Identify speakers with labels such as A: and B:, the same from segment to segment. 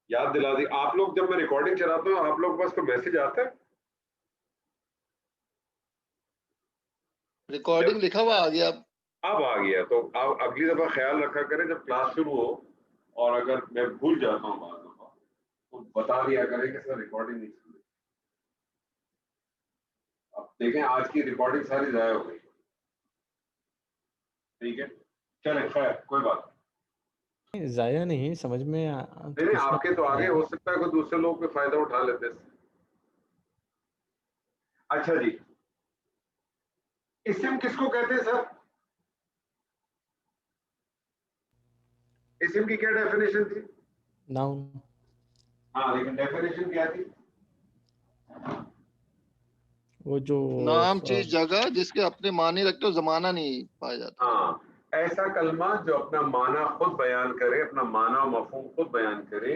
A: याद दिला दी। आप लोग जब मैं रिकॉर्डिंग चलाता हूँ आप लोग के पास कोई मैसेज आता है?
B: रिकॉर्डिंग लिखा हुआ आ गया।
A: अब आ गया तो आप अगली दफा ख्याल रखा करें जब क्लास शुरू हो, और अगर मैं भूल जाता हूँ बाद दफा तो बता दिया करें कि सर रिकॉर्डिंग नहीं चल रही। अब देखें आज की रिकॉर्डिंग सारी जाया हो गई। ठीक है, चले खैर कोई बात
C: जाया नहीं, समझ में
A: नहीं।
C: कुछ
A: आपके तो आगे
C: आया।
A: हो सकता है कोई दूसरे लोग पे फायदा उठा लेते हैं। अच्छा जी, इस्म किसको कहते हैं सर? इस्म की क्या डेफिनेशन थी?
C: नाउन।
A: हाँ लेकिन डेफिनेशन क्या थी?
C: वो जो
B: नाम चीज जगह जिसके अपने मानी रखते हो जमाना नहीं पाया जाता।
A: हाँ, ऐसा कलमा जो अपना माना खुद बयान करे, अपना माना और मफहूम खुद बयान करे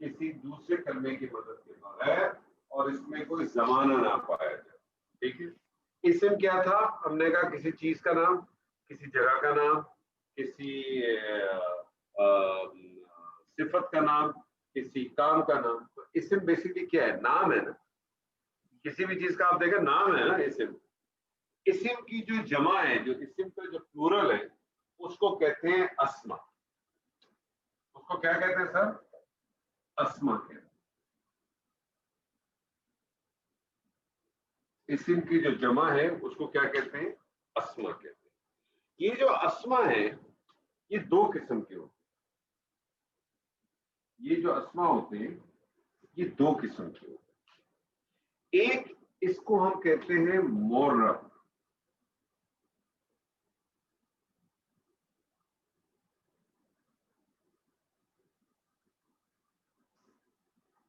A: किसी दूसरे कलमे की मदद के बगैर, और इसमें कोई जमाना ना पाया जाए। ठीक है, इस्म क्या था? हमने कहा किसी चीज का नाम, किसी जगह का नाम, किसी सिफत का नाम, किसी काम का नाम। तो इस्म बेसिकली क्या है? नाम है ना। किसी भी चीज का आप देखें नाम है ना इस्म। इस्म की जो जमा है, जो इस्म का जो प्लूरल है, उसको कहते हैं अस्मा। उसको क्या कहते हैं सर? अस्मा कहते हैं। इस्म की जो जमा है उसको क्या कहते हैं? अस्मा कहते हैं। ये जो अस्मा है ये दो किस्म के होते हैं। ये जो अस्मा होते हैं ये दो किस्म के होते हैं। एक, इसको हम कहते हैं मोर्रब।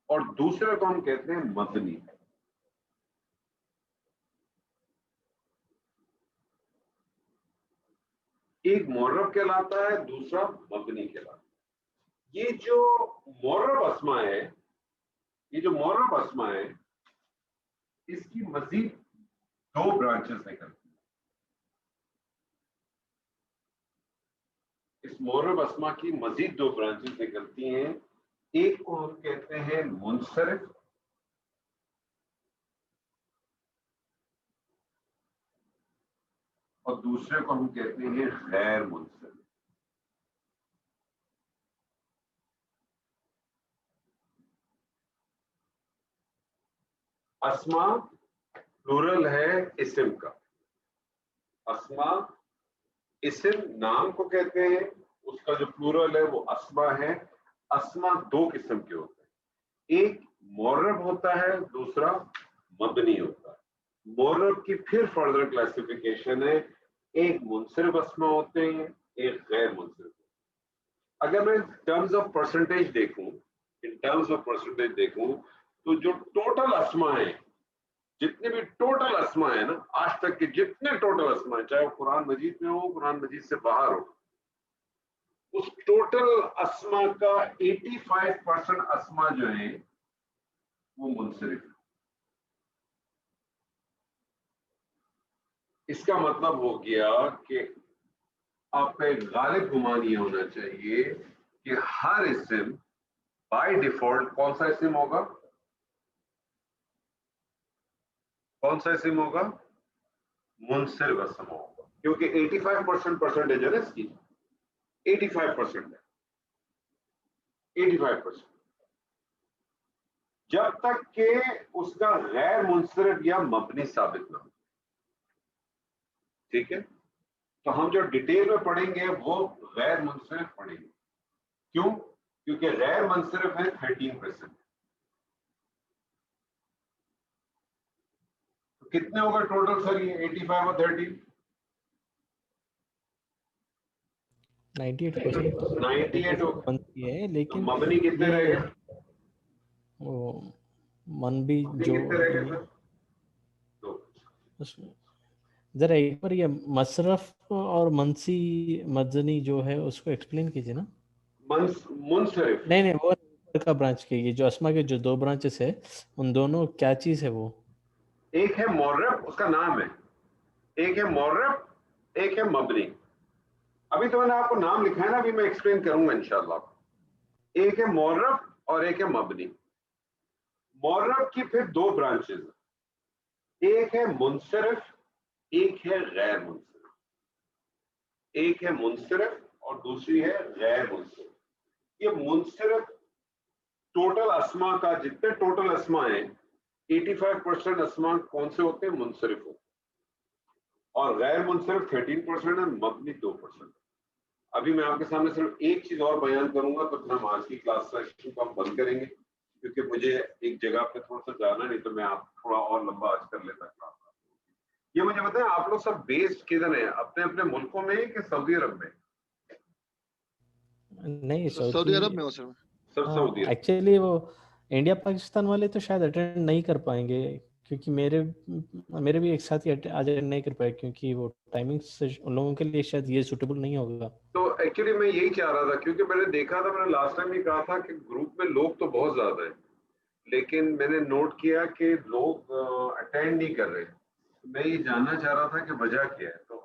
A: और दूसरे को हम कहते हैं मदनी। एक मोर्रब कहलाता है, दूसरा मदनी कहलाता है। ये जो मोर्रब अस्मा है, ये जो मोर्रब अस्मा है, इसकी मजीद दो ब्रांचेस निकलती हैं। इस मोर्रब अस्मा की मजीद दो ब्रांचेस निकलती हैं। एक को हम कहते हैं मुनसरिफ, और दूसरे को हम कहते हैं गैर मुनसरिफ। अस्मा प्लूरल है इस्म का। अस्मा इस्म नाम को कहते हैं, उसका जो प्लूरल है वो अस्मा है। अस्मा दो किस्म के होते हैं, एक मोर्रब होता है, दूसरा मबनी होता है। मोर्रब की फिर फर्दर क्लासिफिकेशन है, एक मुनसरिफ अस्मा होते हैं, एक गैर मुनसरिफ। अगर मैं टर्म्स ऑफ परसेंटेज देखूं, इन टर्म्स ऑफ परसेंटेज देखूं, तो जो टोटल अस्मा है, जितने भी टोटल अस्मा है ना, आज तक के जितने टोटल अस्मा है, चाहे वो कुरान मजीद में हो, कुरान मजीद से बाहर हो, उस टोटल अस्मा का 85% अस्मा जो है वो मुनसरिफ है। इसका मतलब हो गया कि आपका एक गालिब गुमान ये होना चाहिए कि हर इस्म बाय डिफॉल्ट कौन सा इस्म होगा? कौन सा इस्म होगा? मुनसरिफ इस्म होगा, क्योंकि 85% परसेंटेज है ना इसकी। 85% है, 85%। जब तक के उसका गैर मुनसरिफ या मबनी साबित ना हो। ठीक है, तो हम जो डिटेल में पढ़ेंगे वो गैर मुनसरिफ पढ़ेंगे। क्यों? क्योंकि गैर मुनसरिफ है 13%। तो कितने होगा टोटल सर ये 85 और 13?
C: 98%।
A: 98 हो।
C: बनती है,
A: तो
C: लेकिन
A: मबनी कितने रह
C: ये
A: गए?
C: वो मन भी
A: मबनी
C: जो
A: कितने रह गए सर?
C: दो। जरा एक बार ये मसरफ और मनसी मदनी जो है उसको एक्सप्लेन कीजिए ना।
A: मुनसरिफ
C: नहीं, वो ऊपर का ब्रांच के, ये जो अस्मा के जो दो ब्रांचेस है, उन दोनों क्या चीज है वो?
A: एक है मोर्रब, उसका नाम है। एक है मोर्रब, एक है मबनी। अभी तो मैंने आपको नाम लिखा है ना, अभी मैं एक्सप्लेन करूंगा इंशाल्लाह। एक है मोर्रब, और एक है मबनी। मुअर्रब की फिर दो ब्रांचेस, एक है मुनसरिफ, एक है गैर मुनसरिफ। एक है मुनसरिफ और दूसरी है गैर मुनसरिफ। ये मुनसरिफ टोटल अस्मा का, जितने टोटल अस्मा हैं 85% अस्मा कौन से होते हैं? मुनसरिफ होते हैं, और गैर मुनसरिफ 13% है, मबनी 2%। अभी मैं आपके सामने सिर्फ एक चीज और बयान करूंगा तो फिर हम आज की क्लास सेशन को हम बंद करेंगे, क्योंकि मुझे एक जगह पे थोड़ा सा जाना, नहीं तो मैं आप थोड़ा और लंबा आज कर लेता क्लास। ये मुझे बताएं, आप लोग सब बेस्ड किधर हैं? अपने अपने मुल्कों में कि सऊदी अरब में?
C: नहीं,
B: सऊदी अरब में हो सर।
A: सब सऊदी अरब।
C: एक्चुअली वो इंडिया पाकिस्तान वाले तो शायद अटेंड नहीं कर पाएंगे, क्योंकि मेरे भी एक साथी अटेंड नहीं कर पाए, क्योंकि वो टाइमिंग से उन लोगों के लिए शायद ये सूटेबल नहीं होगा।
A: तो एक्चुअली मैं यही चाह रहा था, क्योंकि मैंने देखा था, मैंने लास्ट टाइम भी कहा था कि ग्रुप में लोग तो बहुत ज्यादा हैं, लेकिन मैंने नोट किया कि लोग अटेंड नहीं कर रहे। मैं ये जानना चाह रहा था कि वजह क्या है। तो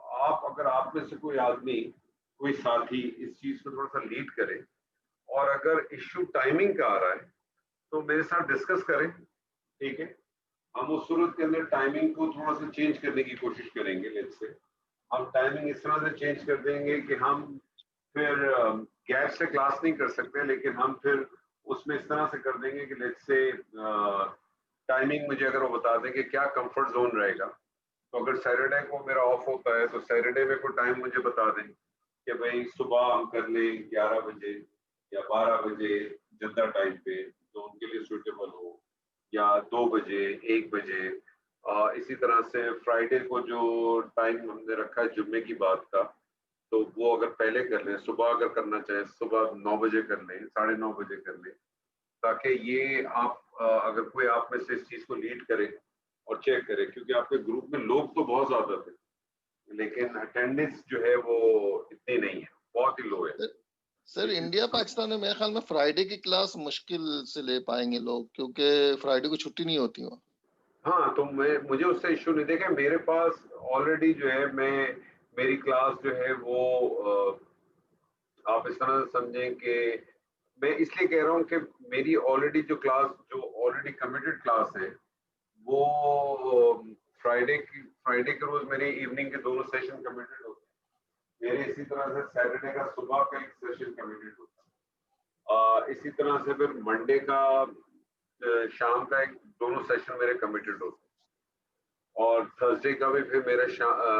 A: अगर आप में से कोई आदमी, कोई साथी इस चीज को थोड़ा सा लीड करे, और अगर इश्यू टाइमिंग का आ रहा है तो मेरे साथ डिस्कस करें, ठीक है? हम उस सूरत के अंदर टाइमिंग को थोड़ा सा चेंज करने की कोशिश करेंगे। लेट्स से हम टाइमिंग इस तरह से चेंज कर देंगे कि हम फिर गैप से क्लास नहीं कर सकते, लेकिन हम फिर उसमें इस तरह से कर देंगे कि लेट्स से टाइमिंग मुझे अगर वो बता दें कि क्या कंफर्ट जोन रहेगा। तो अगर सैटरडे को मेरा ऑफ होता है तो सैटरडे में कोई टाइम मुझे बता दें कि भाई सुबह हम कर लें 11 बजे या 12 बजे जद्दा टाइम पे, तो उनके लिए सूटेबल हो, या 2 बजे, 1 बजे। इसी तरह से फ्राइडे को जो टाइम हमने रखा है जुम्मे की बात का, तो वो अगर पहले कर लें, सुबह अगर करना चाहे सुबह 9 बजे कर लें, 9:30 बजे कर लें, ताकि ये आप अगर कोई आप में से इस चीज को लीड करे और चेक करे, क्योंकि आपके ग्रुप में लोग तो बहुत ज्यादा थे, लेकिन अटेंडेंस जो है वो इतनी नहीं है, बहुत ही लो है।
B: सर इंडिया पाकिस्तान में मेरे ख्याल में फ्राइडे की क्लास मुश्किल से ले पाएंगे लोग, क्योंकि फ्राइडे को छुट्टी नहीं होती वहाँ।
A: हाँ, तो मुझे उससे इश्यू नहीं। देखा, मेरे पास ऑलरेडी जो है, मेरी क्लास जो है वो आप इस तरह से समझें कि मैं इसलिए कह रहा हूँ कि मेरी ऑलरेडी जो क्लास, जो ऑलरेडी कमिटेड क्लास है, वो फ्राइडे के रोज मेरे इवनिंग के दोनों सेशन कमिटेड होते हैं। मेरे इसी तरह से सैटरडे का सुबह का एक सेशन कमिटेड होता है। इसी तरह से फिर मंडे का शाम का एक दोनों सेशन मेरे कमिटेड होते हैं, और थर्सडे का भी फिर मेरा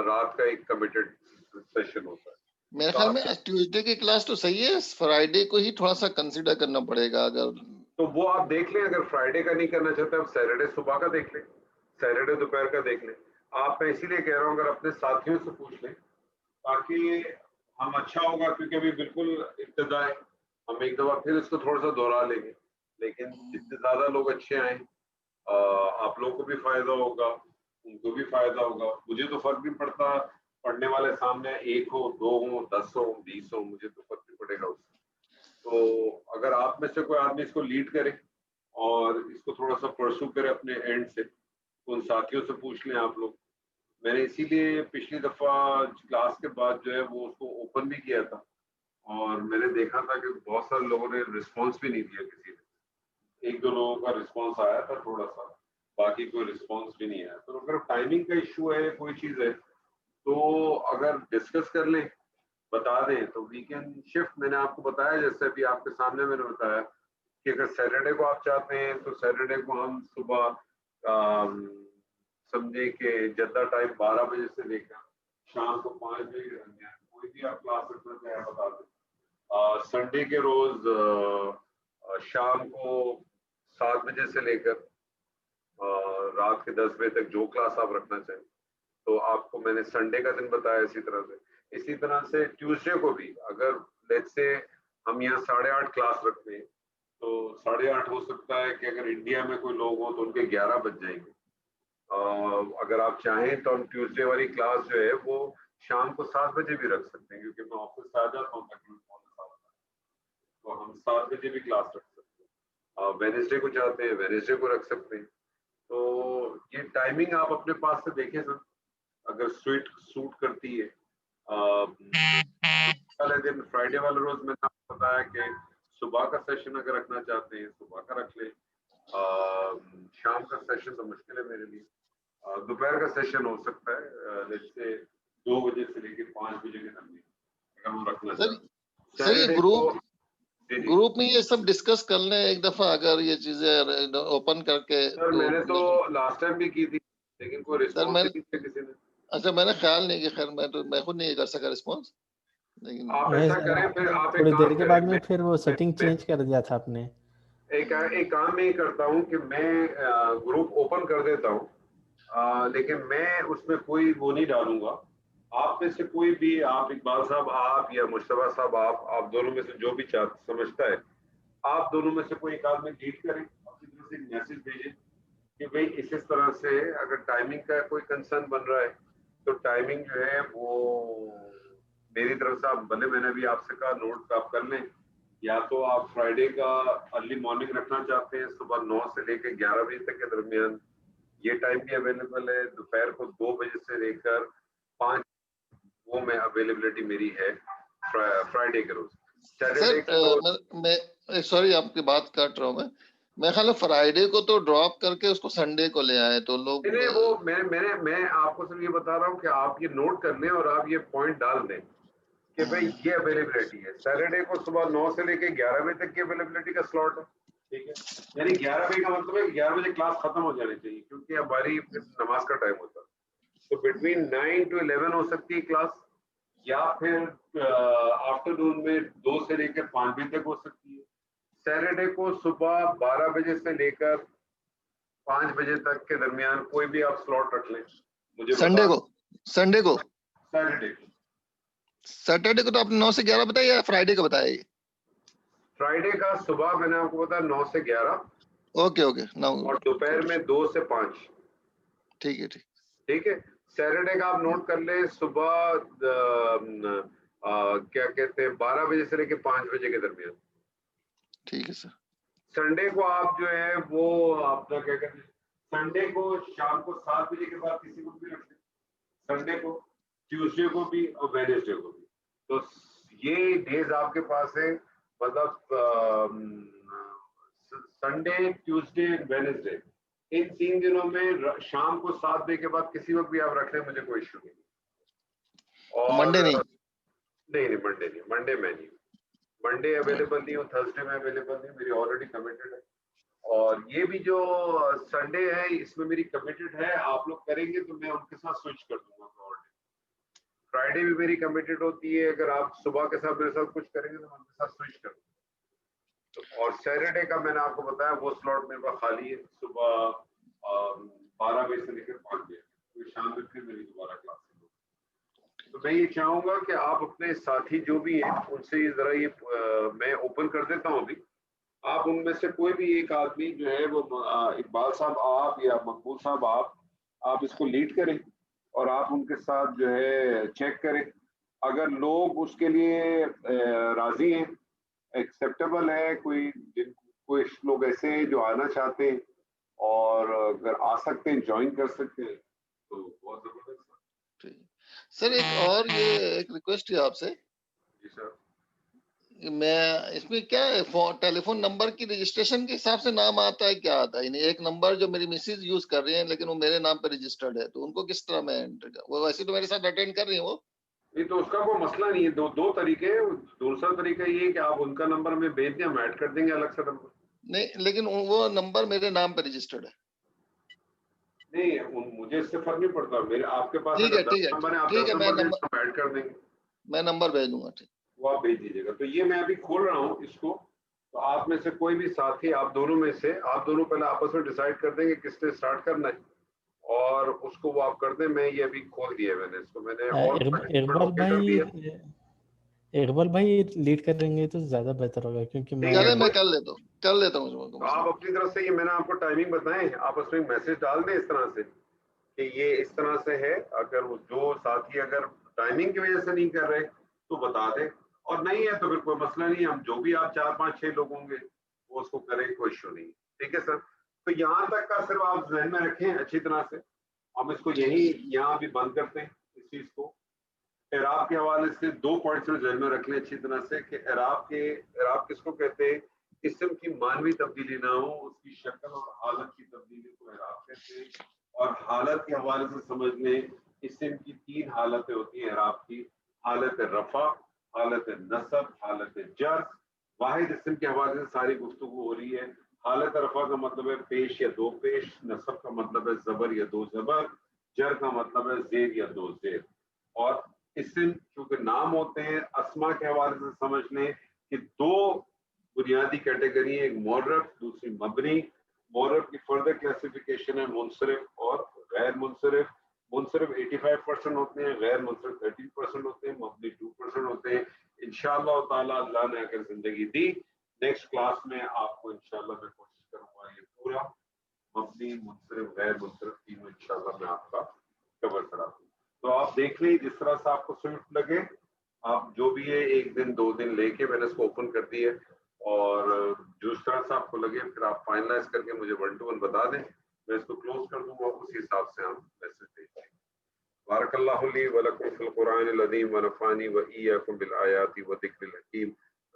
A: रात का एक कमिटेड सेशन होता है।
B: मेरे ख्याल में ट्यूसडे की क्लास तो सही है, फ्राइडे को ही थोड़ा सा कंसीडर करना पड़ेगा। अगर
A: तो वो आप देख लें, अगर फ्राइडे का नहीं करना चाहते आप सैटरडे सुबह का देख लें, सैटरडे दोपहर का देख लें। आप, मैं इसीलिए कह रहा हूँ अगर अपने साथियों से पूछ लें ताकि हम अच्छा होगा, क्योंकि अभी बिल्कुल इब्तिदा है। हम एक दफा फिर इसको थोड़ा सा दोहरा लेंगे, लेकिन जितने ज्यादा लोग अच्छे आए, आप लोगों को भी फायदा होगा, उनको भी फायदा होगा। मुझे तो फर्क नहीं पड़ता पढ़ने वाले सामने 1 हो, 2 हो, 10 हो, 20 हो, मुझे तो फर्क नहीं पड़ेगा उससे। तो अगर आप में से कोई आदमी इसको लीड करे और इसको थोड़ा सा परसू करे अपने एंड से, तो उन साथियों से पूछ लें आप लोग। मैंने इसीलिए पिछली दफा क्लास के बाद जो है वो उसको ओपन भी किया था, और मैंने देखा था कि बहुत सारे लोगों ने रिस्पांस भी नहीं दिया। किसी ने, 1-2 लोगों का रिस्पांस आया था थोड़ा सा, बाकी कोई रिस्पांस भी नहीं आया। तो अगर टाइमिंग का इश्यू है, कोई चीज है, तो अगर डिस्कस कर लें, बता दें, तो वी कैन शिफ्ट। मैंने आपको बताया, जैसे अभी आपके सामने मैंने बताया कि अगर सैटरडे को आप चाहते हैं तो सैटरडे को हम सुबह समझे कि जद्दा टाइम 12 बजे से लेकर शाम को 5 बजे के दरमियान कोई भी आप क्लास रखना चाहे बता दें। संडे के रोज शाम को 7 बजे से लेकर रात के 10 बजे तक जो क्लास आप रखना चाहें। तो आपको मैंने संडे का दिन बताया। इसी तरह से ट्यूसडे को भी, अगर लेट्स से हम यहाँ 8:30 क्लास रखते हैं, तो 8:30 हो सकता है कि अगर इंडिया में कोई लोग हो तो उनके 11 बज जाएंगे। अगर आप चाहें तो हम ट्यूसडे वाली क्लास जो है वो शाम को 7 बजे भी रख सकते हैं, क्योंकि मैं ऑफिस से आ जाता हूँ तकरीबन 7:15, तो हम 7 बजे भी क्लास रख सकते हैं। वेडनेसडे को चाहते हैं वेडनेसडे को रख सकते हैं। तो ये टाइमिंग आप अपने पास से देखें सर, अगर सूट करती है। वाले दिन फ्राइडे वाले रोज मैंने आपको बताया कि सुबह का सेशन अगर रखना चाहते हैं सुबह का रख लें, शाम का सेशन तो मुश्किल है मेरे लिए, दोपहर का सेशन हो सकता है जैसे 2 बजे से लेकर 5 बजे के दरमियान अगर हम रखना चाहते हैं।
B: सर ये
A: जी।
B: ग्रुप में ये सब डिस्कस कर लें एक दफा, अगर ये चीजें ओपन करके।
A: सर मैंने तो लास्ट टाइम भी की थी लेकिन कोई रिस्पॉन्स नहीं दिया किसी ने।
B: अच्छा, मैंने ख्याल नहीं कि, खैर मैं खुद नहीं कर सका रिस्पॉन्स, लेकिन
A: आप ऐसा करें फिर आप
C: थोड़ी
A: एक
C: देर
A: काम
C: के
A: करें,
C: बाद में फिर वो सेटिंग चेंज कर दिया था आपने।
A: एक काम मैं करता हूँ कि मैं ग्रुप ओपन कर देता हूँ, लेकिन मैं उसमें कोई वो नहीं डालूंगा। आप में से कोई भी, आप इकबाल साहब आप या मुश्तबा साहब आप दोनों में से जो भी समझता है, आप दोनों में से कोई एक आदमी लीड करें, अपनी तरफ से एक मैसेज भेजें कि भाई इस तरह से अगर टाइमिंग का कोई कंसर्न बन रहा है तो टाइमिंग जो है वो मेरी तरफ से, आप भले मैंने भी आपसे कहा नोट आप कर लें, या तो आप फ्राइडे का अर्ली मॉर्निंग रखना चाहते हैं सुबह 9 से लेकर 11 बजे तक के दरमियान, ये टाइम भी अवेलेबल है। दोपहर को 2 बजे से लेकर 5 वो में अवेलेबिलिटी मेरी है फ्राइडे के रोज। सैटरडे
B: सर मैं सॉरी आपकी बात काट रहा हूँ मैं ख्याल फ्राइडे को तो ड्रॉप करके उसको संडे को ले आए तो लोग
A: नहीं वो मैं आपको सिर्फ ये बता रहा हूँ कि आप ये नोट कर लें और आप ये पॉइंट डाल दें कि भाई ये अवेलेबिलिटी है। सैटरडे को सुबह 9 से लेकर 11 बजे तक की अवेलेबिलिटी का स्लॉट है, ठीक है। यानी 11 बजे का मतलब है 11 बजे क्लास खत्म हो जानी चाहिए क्योंकि हमारी नमाज का टाइम होता है। तो बिटवीन 9 to 11 हो सकती है क्लास, या फिर आफ्टरनून में 2 से लेकर 5 बजे तक हो सकती है। सैटरडे को सुबह 12 बजे से लेकर 5 बजे तक के दरमियान कोई भी आप स्लॉट रख लें मुझे।
B: संडे को सैटरडे को तो आपने 9 से 11 बताया या फ्राइडे को बताया?
A: फ्राइडे का सुबह मैंने आपको बताया 9 से 11। ओके
B: 9
A: और दोपहर में 2 से 5।
B: ठीक है
A: सैटरडे का आप नोट कर ले सुबह क्या कहते हैं 12 बजे से लेकर 5 बजे के दरमियान।
B: ठीक है सर।
A: संडे को आप जो है वो अपना क्या कहते हैं, संडे को शाम को 7 बजे के बाद किसी को भी रख लें, संडे को, ट्यूसडे को भी और वेडनेसडे को भी। तो ये डेज आपके पास है, मतलब संडे ट्यूसडे वेडनेसडे, इन 3 दिनों में शाम को 7 बजे के बाद किसी वक्त भी आप रख लें, मुझे कोई इश्यू नहीं। और
B: मंडे नहीं
A: मंडे नहीं, मंडे में नहीं, मंडे अवेलेबल नहीं हूँ, थर्सडे में अवेलेबल नहीं, मेरी ऑलरेडी कमिटेड है। और ये भी जो संडे है इसमें मेरी कमिटेड है, आप लोग करेंगे तो मैं उनके साथ स्विच कर दूंगा। फ्राइडे भी मेरी कमिटेड होती है, अगर आप सुबह के साथ मेरे साथ कुछ करेंगे तो मैं उनके साथ स्विच कर दूंगा। और सैटरडे का मैंने आपको बताया वो स्लॉट मेरे पास खाली है, सुबह 12 बजे से लेकर 5 बजे, तो शाम में फिर मेरी दोबारा क्लास है। तो मैं ये चाहूंगा कि आप अपने साथी जो भी हैं उनसे ये जरा ये मैं ओपन कर देता हूँ अभी, आप उनमें से कोई भी एक आदमी जो है वो इकबाल साहब आप या मकबूल साहब आप इसको लीड करें और आप उनके साथ जो है चेक करें। अगर लोग उसके लिए राजी हैं, एक्सेप्टेबल है, कोई लोग ऐसे हैं जो आना चाहते हैं और अगर आ सकते हैं ज्वाइन कर सकते हैं तो बहुत जबरदस्त।
B: सर एक और ये एक रिक्वेस्ट है आपसे।
A: जी सर।
B: मैं इसमें क्या है, टेलीफोन नंबर की रजिस्ट्रेशन के हिसाब से नाम आता है, क्या आता है? एक नंबर जो मेरी मिसेज यूज कर रही है लेकिन वो मेरे नाम पे रजिस्टर्ड है, तो उनको किस तरह मैं एंटर कर? वो वैसे तो मेरे साथ अटेंड कर रही है वो।
A: नहीं तो उसका कोई मसला नहीं है, दो तरीके। दूसरा तरीका ये है कि आप उनका नंबर में भेज दें, हम ऐड कर देंगे अलग से नंबर। नहीं
B: लेकिन वो नंबर मेरे नाम पे रजिस्टर्ड है।
A: नहीं मुझे इससे फर्क नहीं पड़ता, मेरे आपके पास
B: ठीक है
A: नंबर है, आप 10 नंबर हम ऐड कर देंगे।
B: मैं नंबर भेज दूंगा। ठीक,
A: वो आप भेज दीजिएगा। तो ये मैं अभी खोल रहा हूँ इसको, तो आप में से कोई भी साथी, आप दोनों में से आप दोनों पहले आपस में डिसाइड कर देंगे किसने स्टार्ट करना है और उसको वो आप कर दें। मैं ये अभी खोल दिया है मैंने इसको, मैंने
C: इकबाल भाई लीड करेंगे तो ज्यादा बेहतर होगा क्योंकि मैं
B: कर लेता हूँ।
A: आप अपनी तरफ से ये मैंने आपको टाइमिंग बताएं, आप उसमें मैसेज डाल दें इस तरह से कि ये इस तरह से है। अगर वो जो साथी अगर टाइमिंग की वजह से नहीं कर रहे तो बता दें, और नहीं है तो फिर कोई मसला नहीं, हम जो भी आप 4 5 6 लोग होंगे वो उसको करें, कोई इश्यू नहीं। ठीक है सर। तो यहाँ तक का सिर्फ आप ध्यान में रखें अच्छी तरह से। हम इसको यहाँ भी बंद करते हैं इस चीज को। एराब के हवाले से 2 पॉइंट्स में जहन में रख लें अच्छी तरह से कि एराब किसको कहते हैं? इस्म की मानवी तब्दीली ना हो, उसकी शक्ल और हालत की तब्दीली को एराब कहते हैं। और हालत के हवाले से समझ लें, इस्म की 3 हालतें होती हैं एराब की, हालत रफा, हालत नसब, हालत जर। वाहिद इस्म के हवाले से सारी गुफ्तगू हो रही है। हालत रफा का मतलब है पेश या दो पेश, नसब का मतलब है जबर या दो जबर, जर का मतलब है जेर या दो जेर। और इस्म क्योंकि नाम होते हैं, अस्मा के हवाले से समझ लें कि 2 बुनियादी कैटेगरी है, एक मोरफ, दूसरी मबनी। मोरफ की फर्दर क्लासिफिकेशन है मुनसरिफ और गैर मुनसरिफ। मुनसरिफ 85% होते हैं, गैर मुनसरिफ 13% होते हैं, मबनी 2% होते हैं। इंशाअल्लाह ताला अल्लाह ने अगर जिंदगी दी, नेक्स्ट क्लास में आपको इंशाअल्लाह मैं कोशिश करूंगा ये पूरा मबनी, मुनसरिफ, गैर मुनसरिफ तीनों इंशाअल्लाह मैं आपका कवर करा दूं। तो आप देख लें जिस तरह से आपको स्विफ्ट लगे, आप जो भी है 1 दिन 2 दिन लेके मैंने इसको ओपन कर दिया है, और जिस तरह से आपको लगे फिर आप फाइनलाइज करके मुझे 1 to 1 बता दें, मैं इसको क्लोज कर दूंगा, उसी हिसाब से हम मैसेज भेज देंगे। बारकल्लाहु ली व लकुम फिल कुरानिल अज़ीम व नफ़ानी व इय्याकुम बिल आयाति व ज़िक्रिल हकीम।